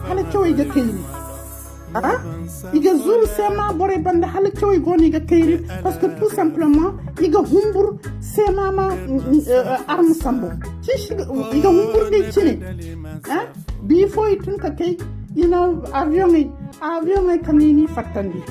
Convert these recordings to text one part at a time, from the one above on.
hala choy ga kayri iga zuru sema bore bande hala choy goni ga kayri parce que tout simplement iga humbur sema ma arme sambo ci iga humbur de chine bi foy tun ka kay avion ay kanini fatandi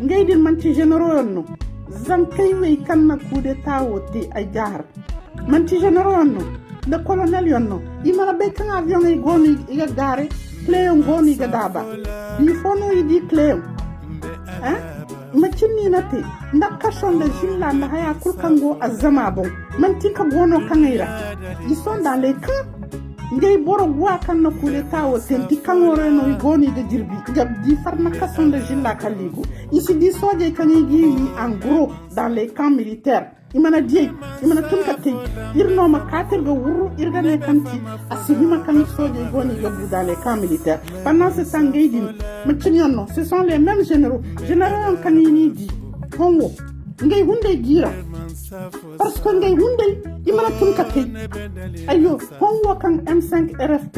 ngay din man ci généraux no zan kay way kan na coup d'état wote ay jaar man ci généraux no le colonel yonno imara be kan avion ay goni iga gare cléon goni ga daba bi fono yidi cléon ma cinni nate ndaka sonde jilla na haya kulkango azama bon man tinka gono kanira ils sont dans les camps ngay boro gwa kan na kule tawo tenti kangore no goni de dirbi ngab di farna kason de jilla kaligo ici di soje kanigi en gros dans les camps militaires imana tunka tay irno ma kater go wuru irgane kanti asihima kan soje goni gabu dans les camps militaires pendant ce temps ngay din ma cinyono ce sont les mêmes généraux kanini di hongo ngay hunde gira parce que ngay hunde imana tunka tay ayo hongo kan M5 RFP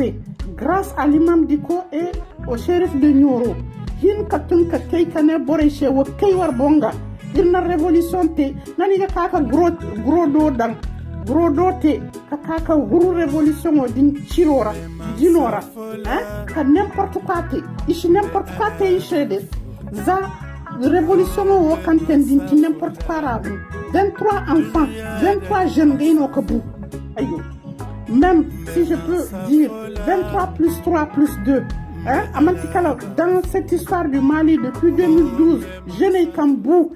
grâce à l'imam Diko et au shérif de Nioro hin ka tunka tay kane bore shewo kay war bonga irna révolution te nani ga kaka gros do te kaka guru révolution o din chirora dinora ka n'importe quoi te ici n'importe quoi te ishede za révolution o kanten din n'importe quoi rabu 23 enfants 23 jeunes gaino kabu ayo même si je peux dire 23 plus 3 plus 2 amantikala dans cette histoire du Mali depuis 2012 jeune Kambou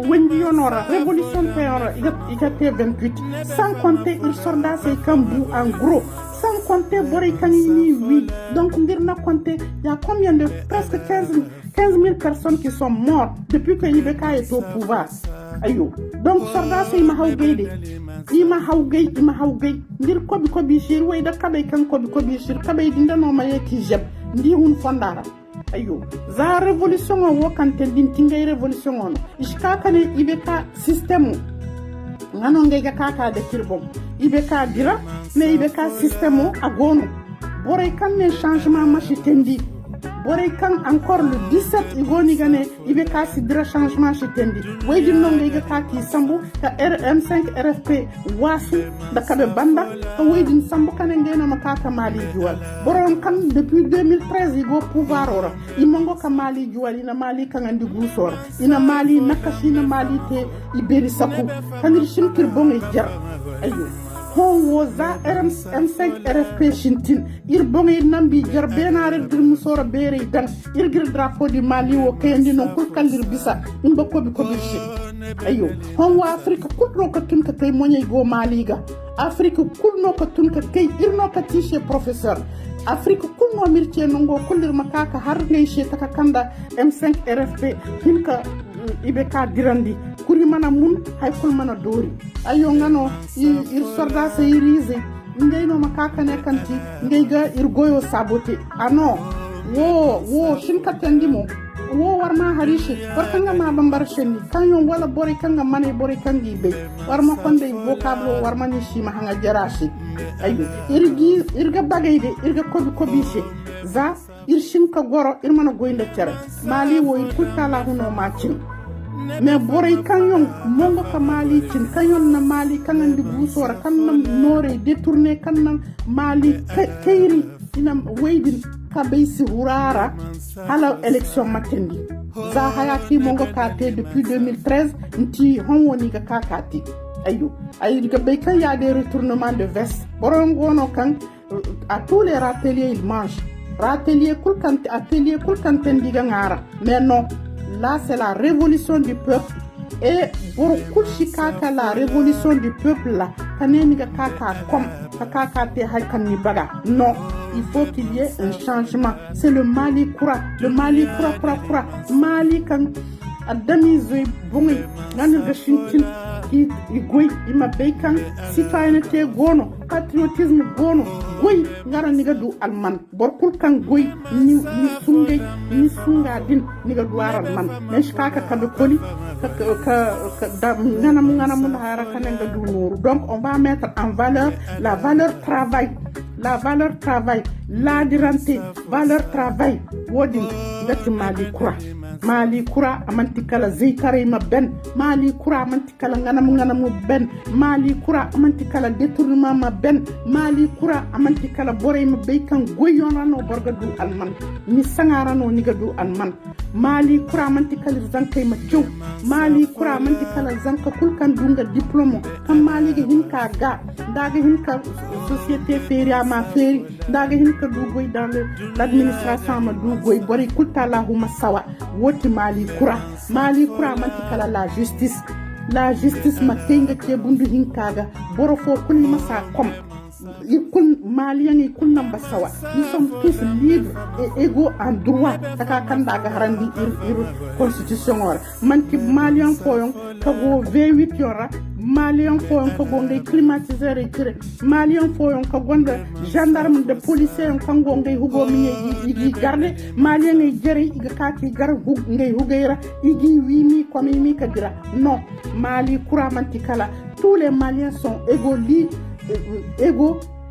Wendy Honora, révolution Théora, il a fait 28. Sans compter il sorda ses Kambou en gros. Sans compter Boré Kanini, oui. Donc on a compté, il y a combien de presque 15 000 personnes qui sont mortes depuis que Ibeka est au pouvoir. Ayo. Donc sorda c'est Ima Haugay. Ndir kobi shir, way da kabay kan kobi shir, kabay dinda no maye ki jeb. Ndi hun fondara. Ayo, za révolution o wakante dintingay révolution ono. Ishka kane ibeka système ngano ngega kaka de kirbom. Ibeka dira, mais ibeka système agono. Bore kan ne changement machitendi. Bore kan encore le 17 igoni gane ibeka sidra changement chitendi. Wedi no ngega kaki sambu ka RM5 RFP wasi da kabe banda ka wedi sambu kane ngena makaka mali juwal. Boron kan depuis 2013 igo pouvoir ora imongo ka mali juwal ina mali kangandi gusor ina mali nakashina mali te iberi sapu kanir shimkir bonge jar ayo hon woza M5 RFP shintin ir bonge nambi jar benare dir musora bere dan irgir drapeau du Mali wo kayandi non kul kandir bisa imba kobi shi ayo hon wa Afrique kulno ka tun ka tay moñay go Mali ga Afrique kulno ka tun ka kay irno ka tiche professeur Afrique kulno mirce nongo kullir makaka har ngay she taka kanda M5 RFP hinka ibeka dirandi kuri mana mun hay kul mana dori ayo ngano ir sorda se irize ngay no makaka ne kanti ngay ga ir goyo sabote ano wo shinka tandimo wo warma harishi warkanga ma bambar shendi kanyon wala bori kanga mane bori kangi be warma konde vocable warma ni shima hanga jarashi ayo irga bagayde irga kobi she za irshinka goro irmana goynde tere Mali wo ikutala huno machin mais bori kanyon mongo ka Mali cin kanyon na Mali kanandi busora kanam nore détourner kanam Mali kayri ina weydin kabeysi hurara hala élection matendi za hayati mongo kate depuis 2013 nti honwoni ga kakati ayo ay ga beykan ya des retournements de veste boron gono kan à tous les râteliers ils mangent atelier kulkan diga ngara mais non là c'est la révolution du peuple et pour kulshikaka la révolution du peuple là kaneni ga kaka comme kaka te halkani baga non il faut qu'il y ait un changement c'est le Mali kura Mali kan adami zoy bungi ngani ga shintin ki igoy ima bacon citoyenneté gono patriotisme gono goy ngara niga du alman borkul kan goy ni sungay ni sunga din niga du alman mesh kaka kabe koli ka ngana mun hara kanenga du nour. Donc on va mettre en valeur la valeur travail, l'adirante valeur travail wodi ngati mali kura amanti kala zikare ma ben mali kura amanti kala ngana ben mali kura amanti kala détournement ma ben mali kura amanti kala bore ma be kan goyona no borga du alman ni sangara no niga du alman mali kura amanti kala zankay ma ciow mali kura amanti kala zanka kulkan dunga diplôme kam mali ge hinka ga daga hinka société feria ma feri daga hinka du goy dans l'administration ma du goy bore kulta la huma sawa woti mali kura manti kala la justice matenga ke bundu hinkaga borofo kunni masa kom ikun malien ikun namba sawa. Nous sommes tous libres et égaux en droit taka kanda ga harandi ir constitution or manti malien foyon kago V8 yora malien foyon kago ngay climatiseur et tire malien foyon kago gendarme de policier kango ngay hugo mi yi garde malien ngay jere iga kati gar ngay hugayra igi wimi komi mi kadira non mali kura manti kala tous les maliens sont égaux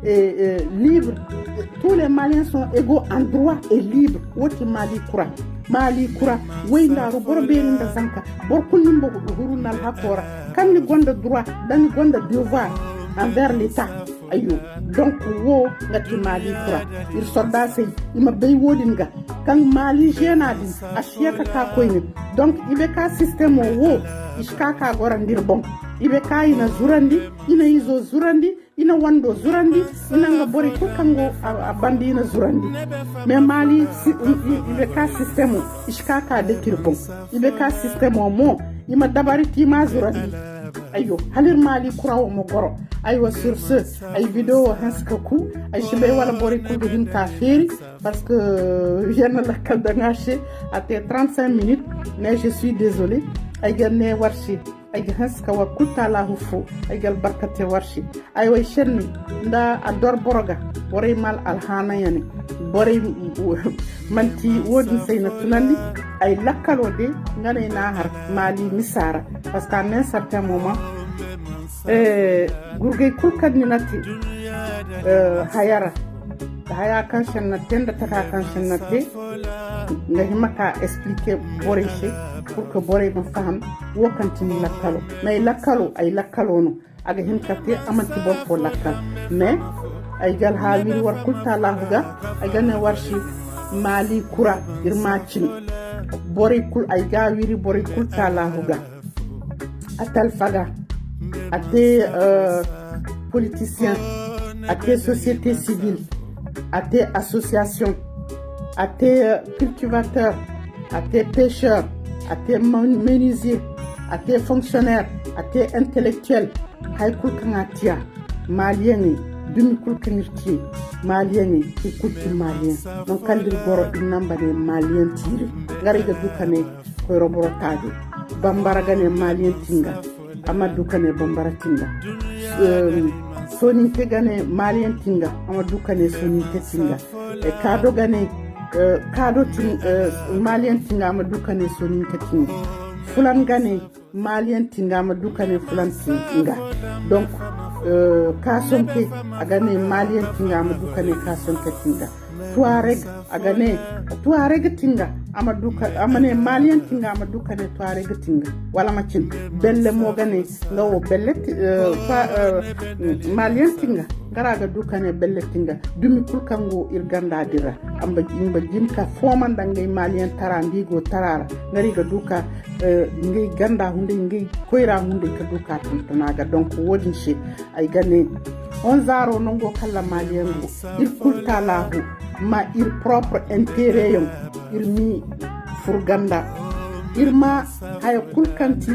et libres. Tous les Maliens sont égaux en droit et libres. Woti Mali kura wayna ro borberi nda zanka borkul nimbo hurunal hakora kan ni gonda droit dani gonda devoir envers l'état ayo. Donc wo ngati Mali kura ir soldat sey ima bey wodinga kan Mali jenadi ashiaka ka koyni. Donc ibe ka système wo iska ka gorandir bon ibe ka ina zurandi ina izo zurandi ina wando zurandi ina nga bori ko kango abandi ina zurandi mais Mali ibe ka système iska ka de kirbon ibe ka système mo ima dabari ti ma zurandi ayo halir Mali kurawo mo goro aywa sur ce ay vidéo hanska ku ay shibe wala bori ko de hinka feri parce que je ne la kaldangache à 35 minutes mais je suis désolé ay gane warshi ay hanska wa kutala hufu ay gal barkate warshi ay way shenni nda ador boroga boray mal alhana yani boray manti wodi sayna tunandi ay lakkalo de ngane na har Mali misara parce qu'à un certain moment gurgay kulkadni nati haya kan shannate da taka kan shannate ngahi maka expliquer boreche pour que boray ma faham wo kantini lakkalo mais lakkalo ay lakkalo no aga hinkate amanti bon fo lakkal mais ay gal ha wir war kulta lahuga ay gane warshi Mali kura irmachin boray kul ay ga wiri boray kulta lahuga atal faga ate politiciens ate société civile ate association ate cultivateurs ate pêcheurs ate menuisiers ate fonctionnaires ate intellectuels hay kulkangatia malien dumi kulkanirti malien ki kulti malien non kaldir goro inambane malien tire ngari ga dukane ko roboro taade bambara gane malien tinga amadou kane bambara tinga soni te gane malien tinga amadou kane soni te tinga e kado gane kado tin malien tinga amadou kane soni te tinga fulan gane malien tinga amadou kane fulan tinga. Donc kasonke agane malien tinga amadou kane kasonke tinga Tuareg tinga amaduka amane malien tinga amaduka ne Tuareg tinga wala machin belle mo gane ngawo belle malien tinga garaga duka ne belle tinga dumi kulkango irganda dira amba jimka fomanda ngay malien tarandi go tarara ngari ga duka ngay ganda hunde ngay koira hunde ka duka tanaga. Donc wodin shi ay gane on zaro nongo kala malien go il kulta lahu ma il propre intérêt yom il mi furganda irma hay kulkanti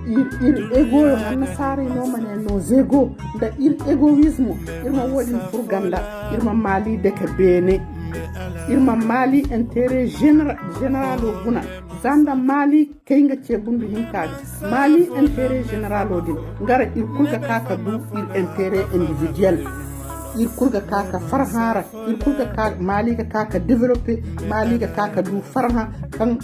il ego man sare no mané nos ego da il égoïsme irma wodi furganda irma Mali de ke bene irma Mali intérêt général huna zanda Mali kenga ce bundu hinkaga Mali intérêt général odin ngara il kulga kaka du il intérêt individuel il kulga kaka farhara il kulga kaka Mali ga kaka développer Mali ga kaka du farha kan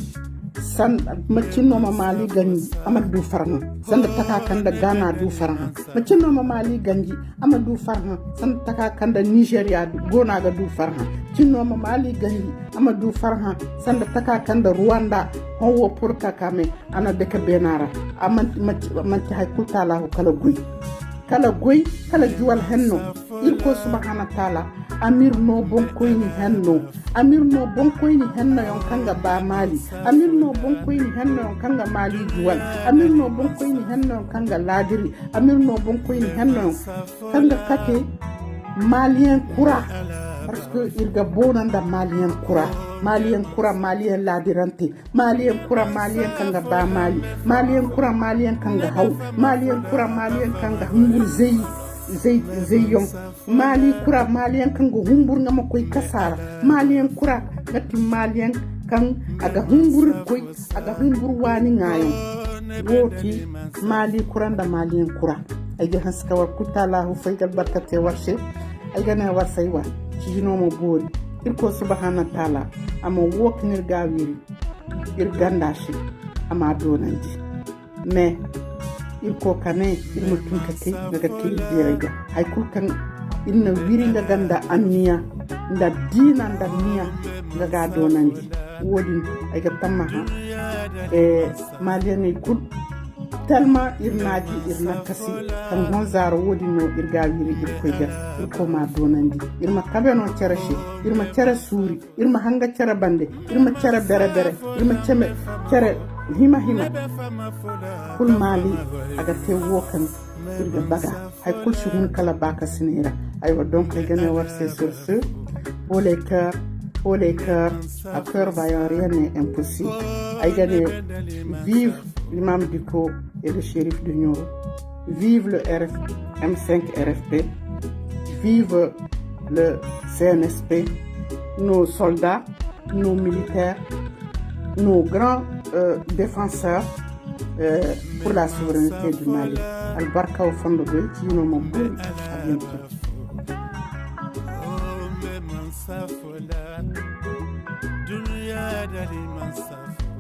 san macino ma Mali ganji amadu farha san taka kanda Ghana du farha macino ma Mali ganji amadu farha san taka kanda Nigeria gona ga du farha cinno ma Mali ganji amadu farha san taka kanda Rwanda hawo purta kame ana deka benara amanti hay kultala kala goy kala juwal henno il ko subhanahu wa ta'ala amir no bonkoyni henno yon kanga ba Mali amir no bonkoyni henno yon kanga Mali juwal amir no bonkoyni henno yon kanga ladiri amir no bonkoyni henno yon kanga kate malien kura parce que irga bonanda malien kura malien ladirante malien kura malien kanga ba Mali malien kura malien kanga haw malien kura malien kanga humbur zeyon Mali kura malien kanga humbur ngama koy kasara malien kura gati malien kan aga humbur koy aga humbur wani ngayo woti Mali kura nda malien kura ay ga haska war kutala hu faygal barkate warshe ay gana war saywa ci no mo bori irko subhanahu wa ta'ala ama woknir gawiri ir gandashi ama donandi mais irko kane irmo tunkate daga tilbirega hay kulkan inna wiringa ganda anniya nda dina nda niya daga donandi wodi ay ga tamma ha maliani kul tellement irnaji irnakasi kan honzaro wodi no irgawiri irkoyga irko ma donandi irma kabeno cerashi irma cera suri irma hanga cera bande irma cera bere irma cera hima kul Mali aga te wokan irga baga hay kul shugun kala baka sinira aywa donc les gagner war c'est sur ce pour les cœurs à cœur vaillant rien n'est impossible ay gagner vive l'imam Dicko et le shérif de Nioro. Vive le M5 RFP. Vive le CNSP, nos soldats, nos militaires, nos grands défenseurs pour la souveraineté du Mali. Albarka au fond de Tino Mambouri. À bientôt. Dunia dari mansaf